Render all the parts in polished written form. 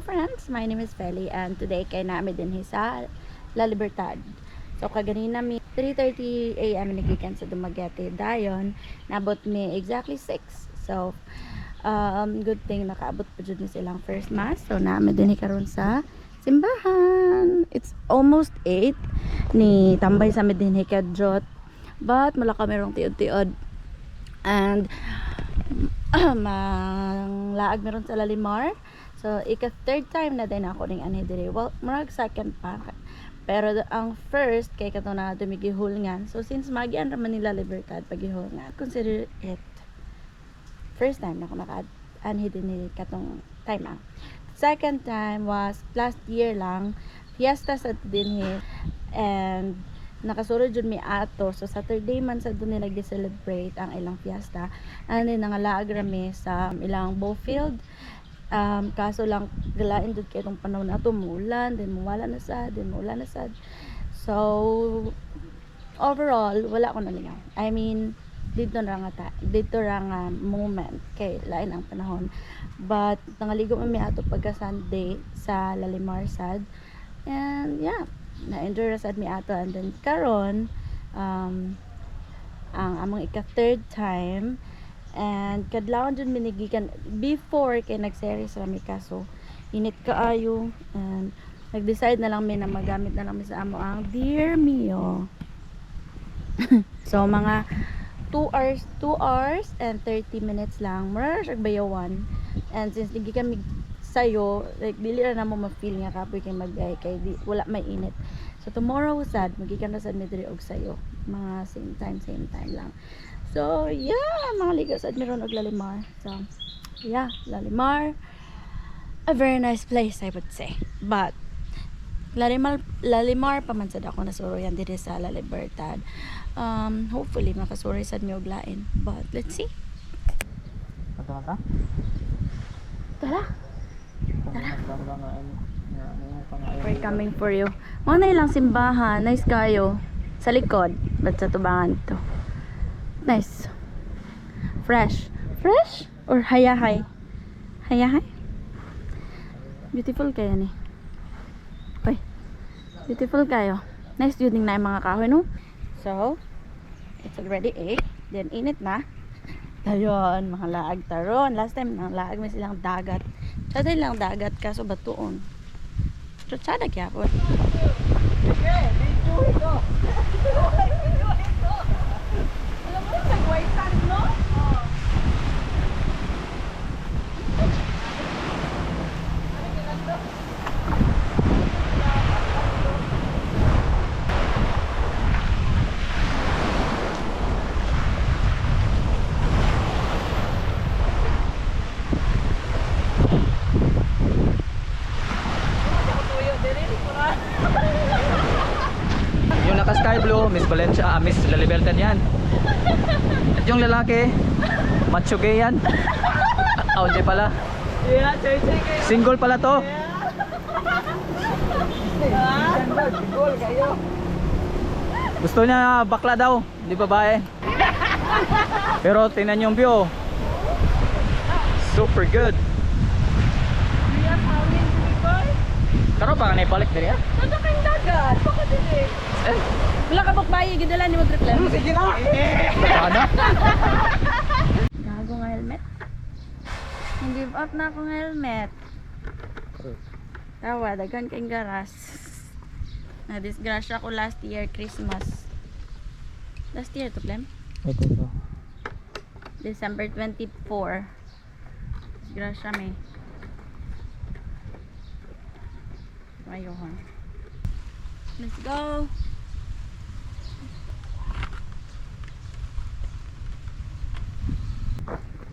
friends, my name is Feli and today kay namin din sa La Libertad. So kaganina mi 3:30 AM nagikan sa Dumaguete dayon nabot mi exactly 6. So good thing nakaabot pa jud ni silang first mass. So namin din karon sa simbahan. It's almost 8 ni tambay sa midin hikadjot. But mula kami rong tiod-tiod and manglaag meron sa Lalimar. So third time na din ako ning ani diri. Well, murag second pa. Pero ang first kay kato na dumigihulngan. So since magian ra man nila Libertad pagihulngan, consider it first time na ako naka-anhi din katong time. Second time was last year lang, fiesta sa dinhi and nakasulod jud mi ato. So Saturday man sa doon nila gi-celebrate ang ilang fiesta. Ano nangalaag rami sa ilang bowfield. Kaso lang galain dud kay tong panahon ato mulan, then mawala na sad, then maulan na sad. So overall wala ko nalingaw. I mean dito ra nga moment kay lain ang panahon. But nangaligo mi ato pagka Sunday sa Lalimar sad. And yeah, na-enjoy ra sad mi ato and then karon ang among third time. And kadlawon dun minigikan before kay nag-series rami kaso init kaayo and nag-decide na lang mi na magamit na lang mi sa amo ang Dear Mio. So mga 2 hours and 30 minutes lang mura siya bayawan. And since ligi kami sayo, like dili ra na mo ma-feel nga kapoy kay mag-ay kay wala may init. So tomorrow sad magikan na sad mi diri og sayo mga same time lang. So yeah, mga ligas at meron og Lalimar. So yeah, Lalimar, a very nice place I would say. But Lalimar pa man sad ako nasuroyan diri sa La Libertad. Hopefully makasuri sad mi og lain. But let's see. Tara. We're coming for you. Mga na ilang simbahan, nice kayo. Sa likod, but sa tubangan to. Nice. Fresh or hayahay? Hayahay? Beautiful kayo ni. Okay. Beautiful kayo. Nice yun na yung mga kahoy, no? So, it's already 8. Then, init na. Ayun, mga laag taron. Last time, mga laag may silang dagat. Tsada lang dagat, kaso batuon. Tsada kaya po. Yung naka sky blue, Miss Valencia, Miss La Libertad yan. At yung lalaki, macho gay yan. Hindi pala. Single pala to. Single kayo. Gusto niya bakla daw, hindi babae. Pero tingnan yung view. Super good. Karo pa kanay balik diri ah. Ano kayong dagat? Baka dili. Wala ka bukbayi, gidala ni mag-reclaim. Sige na. Baka Gago nga helmet. Nag-give up na akong helmet. Tawa, dagan kayong garas. Na-disgrasya ko last year, Christmas. Last year to, Plem? ito. December 24. Disgrasya may. Ayun. Let's go.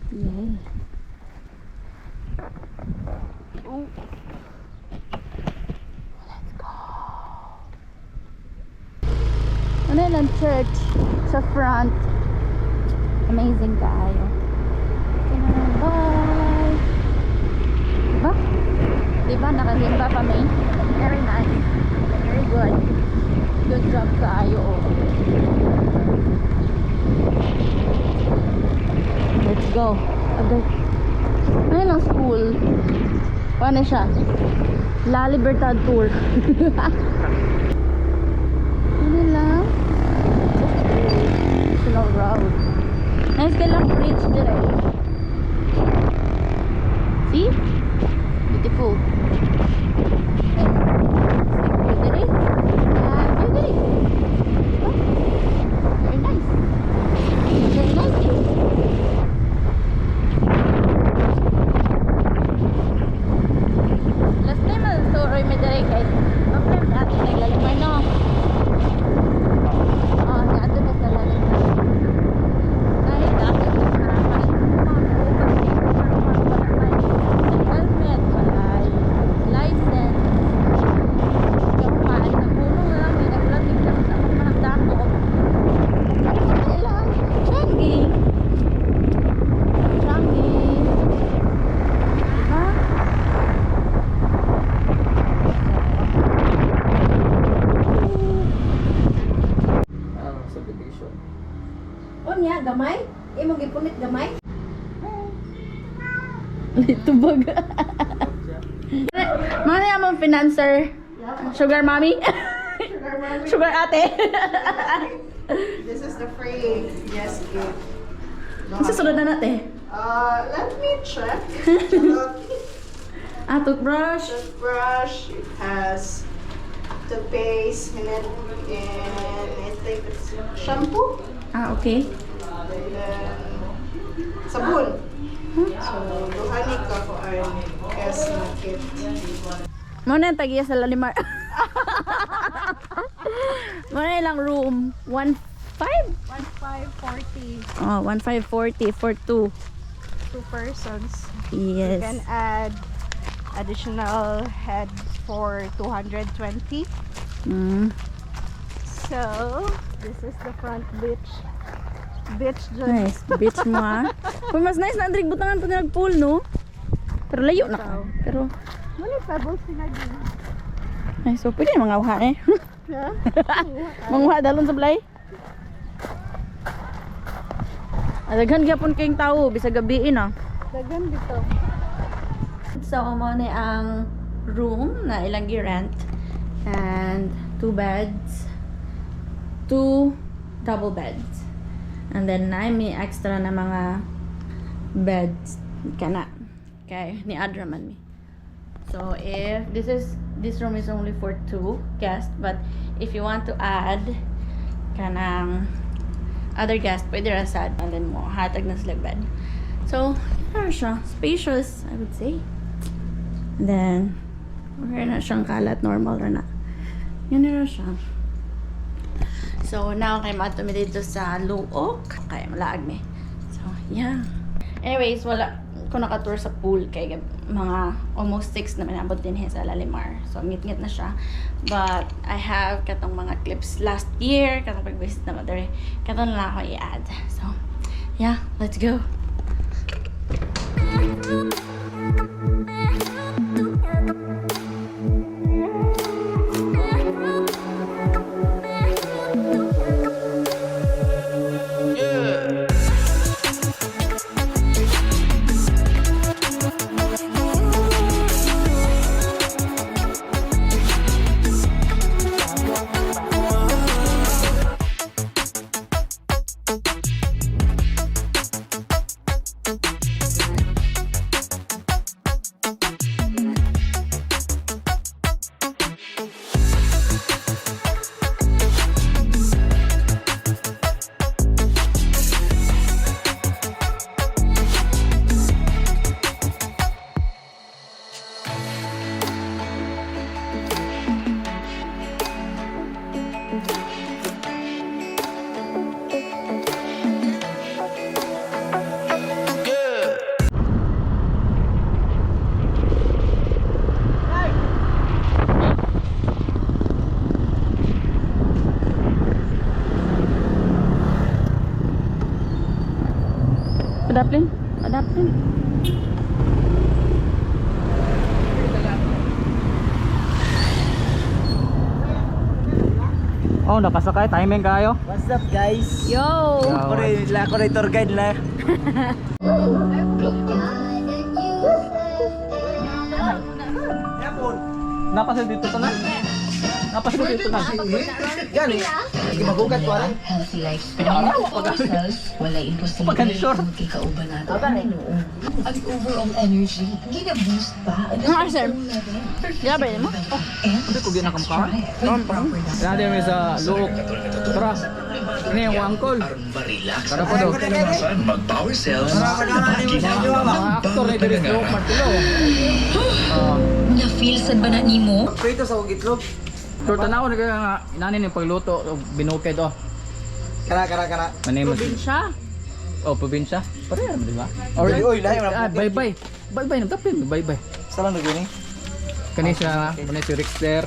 Yay. Oh. Let's go. Ano lang church sa front. Amazing kaayo. Bye. Diba? Diba? Nakasimba pa may. Very nice. Very good. Good job kaayo. Let's go. Agad. Ayun ang school. Paano siya? La Libertad Tour. Ano lang? National Road. Nice ka lang bridge dire. See? Beautiful. Dire. Dire. Very nice. Very nice. Last time mag-story me dire guys. Okay, dati naglalimay no. Oh, dati na sa lalimay. Dahil dati helmet, walay license. Kapan, nagulong lang, may naglating lang sa akong managdako. Ilang, Changi. Changi. Diba? Subdivision. O niya, gamay? Imong gipunit gamay? Tubag. Mana yung financer? Sugar mommy? Sugar ate? This is the free yes gift. Ang susunod na natin. Let me check. Toothbrush. Toothbrush, it has toothpaste, minute, and I think it's shampoo. Okay. And then, sabon. So, duhanik ka ko ay yes na kit. Muna yung tagiya sa Lalimar. Muna ilang room? 1.5? 1540 Oh, 1.540 for 2. 2 persons. You Yes. can add additional heads for 220. Mm. So this is the front beach. Beach dyan. Nice. Beach mo ha. Kung mas nice na Andrig, butangan pa nag-pool, no? Pero layo na ka. Pero, Mali pebbles sila din. ay, so pwede mga uha eh. Yeah? Mga uha dalon sa balay. Adaghan gyapon kayong tao, bisa gabiin ah. Dagan dito. So, mo na ang room na ilang gi-rent. And 2 beds. 2 double beds. And then, na may extra na mga beds. Kana. Okay, ni Adraman mi. So, if this room is only for 2 guests, but if you want to add kanang other guests, pwede ra sad. And then mo, hatag na sila bed. So, ano siya? Spacious, I would say. And then, okay na siyang kalat, normal ra na. Yun na siya. So, now kay matumi dito sa Luok. Kaya malaag mi. So, yeah. Anyways, wala ko nakatour sa pool kay mga almost 6 na manabot din sa Lalimar. So, ngit-ngit na siya. But, I have katong mga clips last year, katong pag-visit na madari. Katong na lang ako i-add. So, yeah, let's go. Adaptin? Adaptin? Oh, nakasakay. Timing kayo. What's up guys? Yo! Ako rin tour guide la. Napasil dito to na. Napasil dito na. Yan eh. Hindi magugat ko rin. Healthy lifestyle for ourselves, wala imposible Pagka ni sure. kung kikauban natin ang noong. Ang overall energy, gina-boost pa ang Ano sir? Grabe mo? Hindi ko ginakamkara. Kaya din sa luok. Tara. Ini yung angkol. Tara po daw. Mag-power cells. Mga aktor na dito sa luok. Martilo. Na-feel sad ba na nimo? Prito sa ugitlog. Sure, tanaw na kaya nga. Inanin yung pagluto. Binukay to. Kana. Manimos. Probinsya. Oh, probinsya. Pareha naman, di ba? Oy, lahi mo na. Bye-bye. Bye-bye. Nagkapin. Bye-bye. Sala na gini. Kanisya, muna si Richter.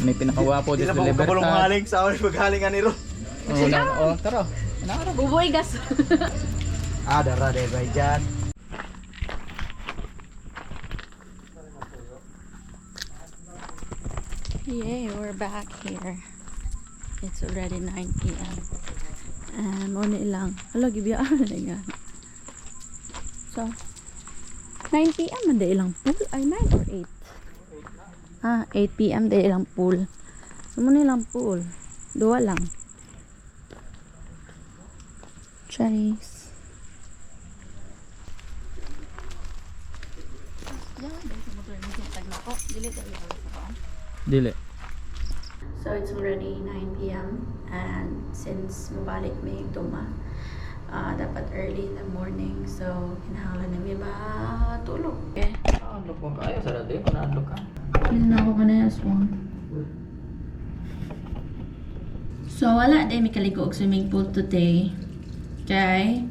May pinakawapo Hindi dito na sa pa kabulong Libertad. mahaling sa awal paghalingan ni Ro. Tara. Buboy gas. Dara de bay dyan. Yay, we're back here. It's already 9 p.m. And muna ilang. Hala, gibiyaan na nga. So, 9 p.m. Manda ilang pool? Ay, 9 or 8? 8 p.m. da ilang pool. So, muna ilang pool. 2 lang. Charis. Dili. So it's already 9 p.m. and since mabalik may duma, dapat early in the morning. So kinahanglan na may matulog. Okay. Unlock mo kayo sa dati. Kung na-unlock ka. Hindi na ako kanayas mo. So wala day may kaligo og swimming pool today. Okay.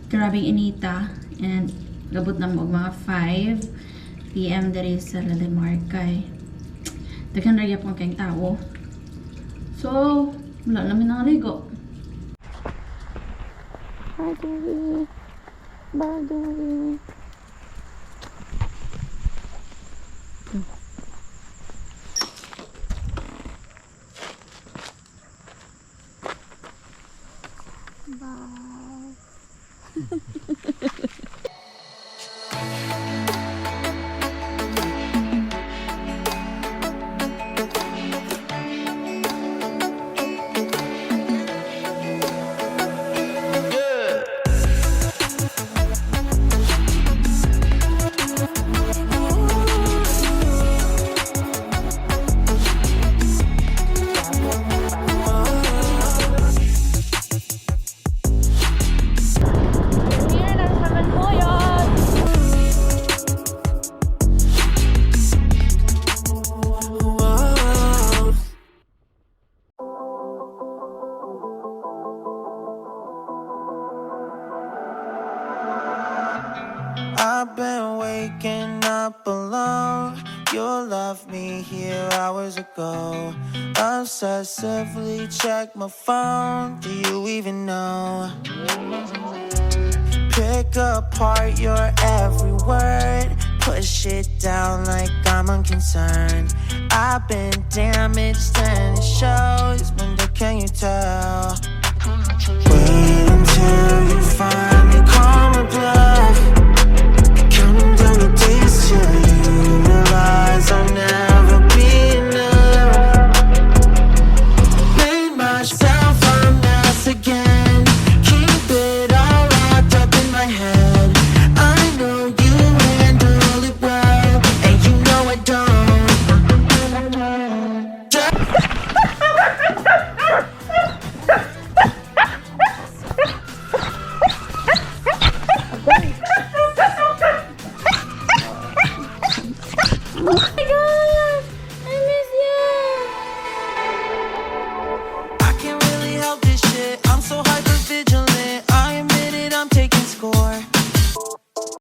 Grabing inita and gabot na mo og mga 5 p.m. diri sa Lalimar kay daghan ra gyapon kay tao. So, wala namin nangaligo. Bye, Joey. Bye, Joey. I've been waking up alone. You left me here hours ago. Obsessively check my phone. Do you even know? Pick apart your every word. Push it down like I'm unconcerned. I've been damaged and